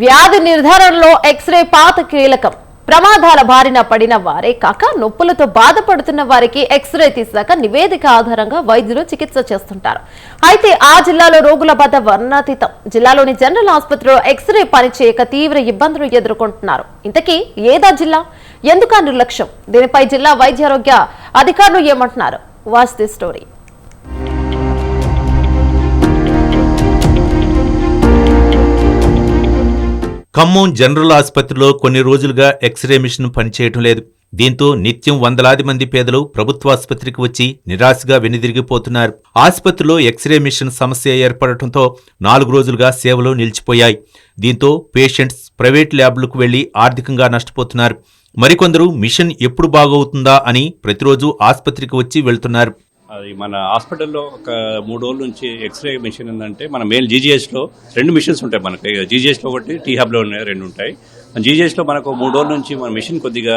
వ్యాధి నిర్ధారణలో ఎక్స్రే పాత కీలకం. ప్రమాదాల బారిన పడిన వారే కాక నొప్పులతో బాధపడుతున్న వారికి ఎక్స్రే తీసాక నివేదిక ఆధారంగా వైద్యులు చికిత్స చేస్తుంటారు. అయితే ఆ జిల్లాలో రోగుల బాధ వర్ణాతీతం. జిల్లాలోని జనరల్ ఆసుపత్రిలో ఎక్స్రే పనిచేయక తీవ్ర ఇబ్బందులు ఎదుర్కొంటున్నారు. ఇంతకీ ఏదా జిల్లా? ఎందుకా నిర్లక్ష్యం? దీనిపై జిల్లా వైద్యారోగ్య అధికారులు ఏమంటున్నారు? Watch the story. Khammam general ఆసుపత్రిలో కొన్ని రోజులుగా ఎక్స్రే మిషన్ పనిచేయటం లేదు. దీంతో నిత్యం వందలాది మంది పేదలు ప్రభుత్వాసుపత్రికి వచ్చి నిరాశగా వెనుదిరిగిపోతున్నారు. ఆసుపత్రిలో ఎక్స్రే మిషన్ సమస్య ఏర్పడటంతో 4 రోజులుగా సేవలు నిలిచిపోయాయి. దీంతో పేషెంట్స్ ప్రైవేట్ ల్యాబ్లకు వెళ్లి ఆర్థికంగా నష్టపోతున్నారు. మరికొందరు మిషన్ ఎప్పుడు బాగవుతుందా అని ప్రతిరోజు ఆసుపత్రికి వచ్చి వెళ్తున్నారు. అది మన హాస్పిటల్లో ఒక 3 రోజుల నుంచి ఎక్స్రే మిషన్ ఉందంటే మన మెయిన్ జీజీహెచ్లో 2 మిషన్స్ ఉంటాయి. మనకి జీజీహెచ్లో ఒకటి, టీ హబ్లో 2 ఉంటాయి. జీజీహెచ్లో మనకు 3 రోజుల నుంచి మన మిషన్ కొద్దిగా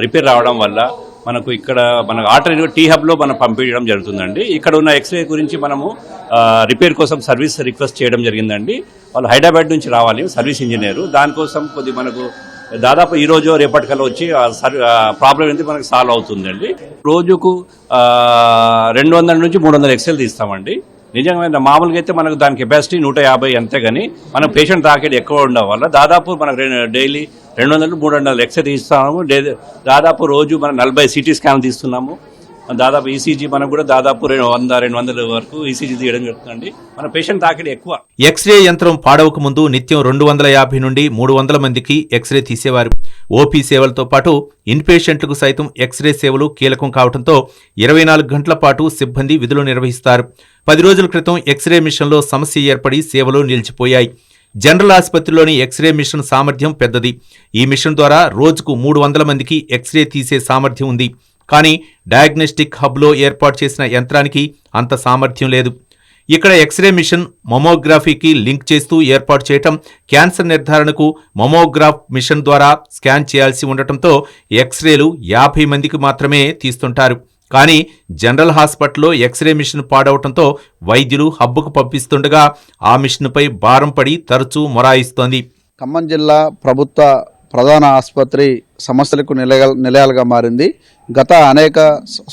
రిపేర్ రావడం వల్ల మనకు ఇక్కడ మన ఆల్టర్నేటివ్ టీ హబ్లో మనం పంపించడం జరుగుతుందండి. ఇక్కడ ఉన్న ఎక్స్రే గురించి మనము రిపేర్ కోసం సర్వీస్ రిక్వెస్ట్ చేయడం జరిగిందండి. వాళ్ళు హైదరాబాద్ నుంచి రావాలి, సర్వీస్ ఇంజనీరు. దానికోసం కొద్ది మనకు దాదాపు ఈ రోజు రేపటికల్లా వచ్చి ప్రాబ్లం ఏంటి మనకు సాల్వ్ అవుతుందండి. రోజుకు 200 నుంచి 300 ఎక్స్రేలు తీస్తామండి. నిజంగా మామూలుగా అయితే మనకు దాని కెపాసిటీ 150 అంతే, కానీ మనం పేషెంట్ తాకేది ఎక్కువ ఉండడం వల్ల దాదాపు మనకు డైలీ 200-300 ఎక్స్రే తీస్తున్నాము. దాదాపు రోజు మనం 40 సిటీ స్కాన్ తీస్తున్నాము. దాదాపు ఈసీజీ మనకు కూడా దాదాపు 100-200 వరకు ఈసీజీ తీయడం జరుగుతుందండి. మన పేషెంట్ తాకిడి ఎక్కువ. ఎక్స్రే యంత్రం పాడవక ముందు నిత్యం 250 నుండి 300 మందికి ఎక్స్రే తీసేవారు. ఓపీ సేవలతో పాటు ఇన్ పేషెంట్లకు సైతం ఎక్స్రే సేవలు కీలకం కావడంతో 24 గంటల పాటు సిబ్బంది విధులు నిర్వహిస్తారు. 10 రోజుల క్రితం ఎక్స్రే మిషన్లో సమస్య ఏర్పడి సేవలు నిలిచిపోయాయి. జనరల్ ఆసుపత్రిలోని ఎక్స్రే మిషన్ సామర్థ్యం పెద్దది. ఈ మిషన్ ద్వారా రోజుకు 300 మందికి ఎక్స్రే తీసే సామర్థ్యం ఉంది. కానీ డయాగ్నోస్టిక్ హబ్లో ఏర్పాటు చేసిన యంత్రానికి అంత సామర్థ్యం లేదు. ఇక్కడ ఎక్స్రే మిషన్ మమోగ్రఫీకి లింక్ చేస్తూ ఏర్పాటు చేయటం, క్యాన్సర్ నిర్ధారణకు మమోగ్రాఫ్ మిషన్ ద్వారా స్కాన్ చేయాల్సి ఉండటంతో ఎక్స్రేలు 50 మందికి మాత్రమే తీస్తుంటారు. కానీ జనరల్ హాస్పిటల్లో ఎక్స్రే మిషన్ పాడవటంతో వైద్యులు హబ్బుకు పంపిస్తుండగా ఆ మిషన్పై భారం పడి తరచూ మొరాయిస్తోంది. ఖమ్మం జిల్లా ప్రభుత్వ ప్రధాన ఆసుపత్రి సమస్యలకు నిలయాలుగా మారింది. గత అనేక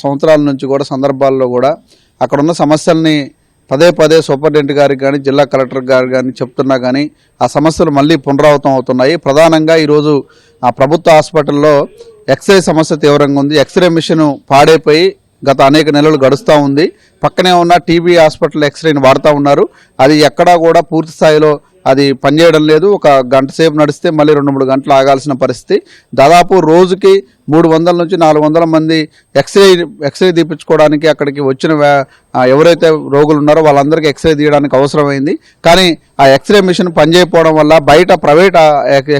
సంవత్సరాల నుంచి కూడా సందర్భాల్లో కూడా అక్కడున్న సమస్యల్ని పదే సూపరింటెండెంట్ గారికి కానీ జిల్లా కలెక్టర్ గారు కానీ చెప్తున్నా కానీ ఆ సమస్యలు మళ్ళీ పునరావృతం అవుతున్నాయి. ప్రధానంగా ఈరోజు ఆ ప్రభుత్వ హాస్పిటల్లో ఎక్స్రే సమస్య తీవ్రంగా ఉంది. ఎక్స్రే మిషన్ పాడైపోయి గత అనేక నెలలు గడుస్తూ ఉంది. పక్కనే ఉన్న టీబీ హాస్పిటల్ ఎక్స్రేని వాడుతూ ఉన్నారు. అది ఎక్కడా కూడా పూర్తి స్థాయిలో అది పనిచేయడం లేదు. ఒక గంట సేపు నడిస్తే మళ్ళీ 2-3 గంటలు ఆగాల్సిన పరిస్థితి. దాదాపు రోజుకి 300 నుంచి 400 మంది ఎక్స్రే తీపించుకోవడానికి అక్కడికి వచ్చిన ఎవరైతే రోగులు ఉన్నారో వాళ్ళందరికీ ఎక్స్రే తీయడానికి అవసరమైంది. కానీ ఆ ఎక్స్రే మిషన్ పనిచేయకపోవడం వల్ల బయట ప్రైవేట్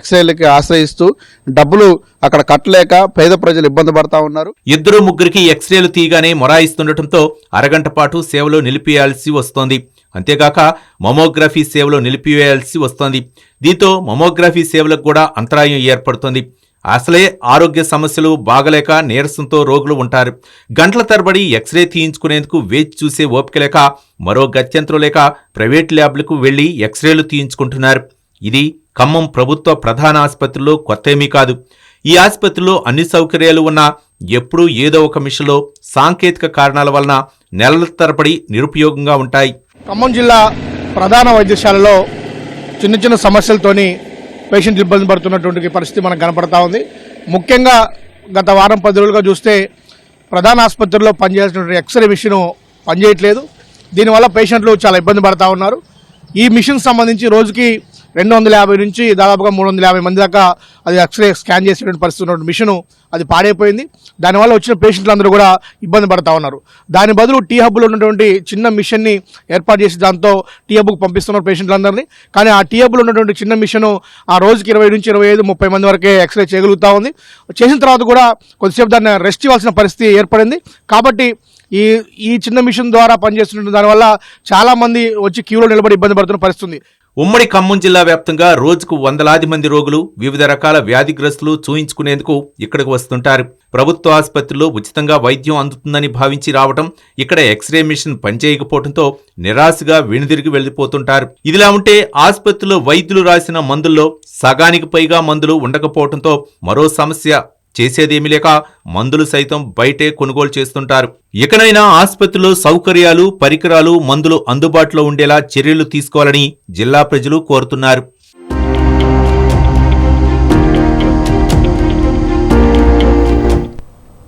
ఎక్స్రేలకి ఆశ్రయిస్తూ డబ్బులు అక్కడ కట్టలేక పేద ప్రజలు ఇబ్బంది పడతా ఉన్నారు. 2-3కి ఎక్స్రేలు తీయగానే మొరాయిస్తుండటంతో అరగంట పాటు సేవలు నిలిపివేయాల్సి వస్తోంది. అంతేగాక మమోగ్రఫీ సేవలు నిలిపివేయాల్సి వస్తోంది. దీంతో మమోగ్రఫీ సేవలకు కూడా అంతరాయం ఏర్పడుతోంది. అసలే ఆరోగ్య సమస్యలు బాగలేక నీరసంతో రోగులు ఉంటారు. గంటల తరబడి ఎక్స్రే తీయించుకునేందుకు వేచి చూసే ఓపిక లేక మరో గత్యంతరం లేక ప్రైవేట్ ల్యాబ్లకు వెళ్లి ఎక్స్రేలు తీయించుకుంటున్నారు. ఇది ఖమ్మం ప్రభుత్వ ప్రధాన ఆసుపత్రిలో కొత్తేమీ కాదు. ఈ ఆసుపత్రిలో అన్ని సౌకర్యాలు ఉన్నా ఎప్పుడూ ఏదో ఒక మిషన్లో సాంకేతిక కారణాల వలన నెలల తరబడి నిరుపయోగంగా ఉంటాయి. ఖమ్మం జిల్లా ప్రధాన వైద్యశాలలో చిన్న సమస్యలతోని పేషెంట్లు ఇబ్బంది పడుతున్నటువంటి పరిస్థితి మనకు కనపడతా ఉంది. ముఖ్యంగా గత వారం 10 రోజులుగా చూస్తే ప్రధాన ఆసుపత్రిలో పనిచేసినటువంటి ఎక్స్రే మిషన్ పనిచేయట్లేదు. దీనివల్ల పేషెంట్లు చాలా ఇబ్బంది పడతా ఉన్నారు. ఈ మిషన్ సంబంధించి రోజుకి 250 నుంచి దాదాపుగా 350 మంది దాకా అది ఎక్స్రే స్కాన్ చేసేటువంటి పరిస్థితి ఉన్నటువంటి మిషను అది పాడైపోయింది. దానివల్ల వచ్చిన పేషెంట్లందరూ కూడా ఇబ్బంది పడతా ఉన్నారు. దాని బదులు టీ హబ్లో ఉన్నటువంటి చిన్న మిషన్ని ఏర్పాటు చేసి దాంతో టీ హబ్కు పంపిస్తున్నారు పేషెంట్లందరినీ. కానీ ఆ టీ హబ్లో ఉన్నటువంటి చిన్న మిషను ఆ రోజుకి 20 నుంచి 25-30 మంది వరకే ఎక్స్రే చేయగలుగుతూ ఉంది. చేసిన తర్వాత కూడా కొద్దిసేపు దాన్ని రెస్ట్ ఇవ్వాల్సిన పరిస్థితి ఏర్పడింది. కాబట్టి ఈ చిన్న మిషన్ ద్వారా పనిచేస్తున్న దానివల్ల చాలామంది వచ్చి క్యూలో నిలబడి ఇబ్బంది పడుతున్న పరిస్థితి ఉంది. ఉమ్మడి ఖమ్మం జిల్లా వ్యాప్తంగా రోజుకు వందలాది మంది రోగులు వివిధ రకాల వ్యాధిగ్రస్తులు చూయించుకునేందుకు ఇక్కడికి వస్తుంటారు. ప్రభుత్వ ఆసుపత్రిలో ఉచితంగా వైద్యం అందుతుందని భావించి రావటం, ఇక్కడ ఎక్స్రే మిషన్ పనిచేయకపోవడంతో నిరాశగా వెనుదిరిగి వెళ్లిపోతుంటారు. ఇదిలా ఉంటే ఆసుపత్రిలో వైద్యులు రాసిన మందుల్లో సగానికి పైగా మందులు ఉండకపోవడంతో మరో సమస్య చేసేదేమీ లేక మందులు సైతం బయటే కొనుగోలు చేస్తుంటారు. ఇకనైనా ఆసుపత్రిలో సౌకర్యాలు, పరికరాలు, మందులు అందుబాటులో ఉండేలా చర్యలు తీసుకోవాలని జిల్లా ప్రజలు కోరుతున్నారు.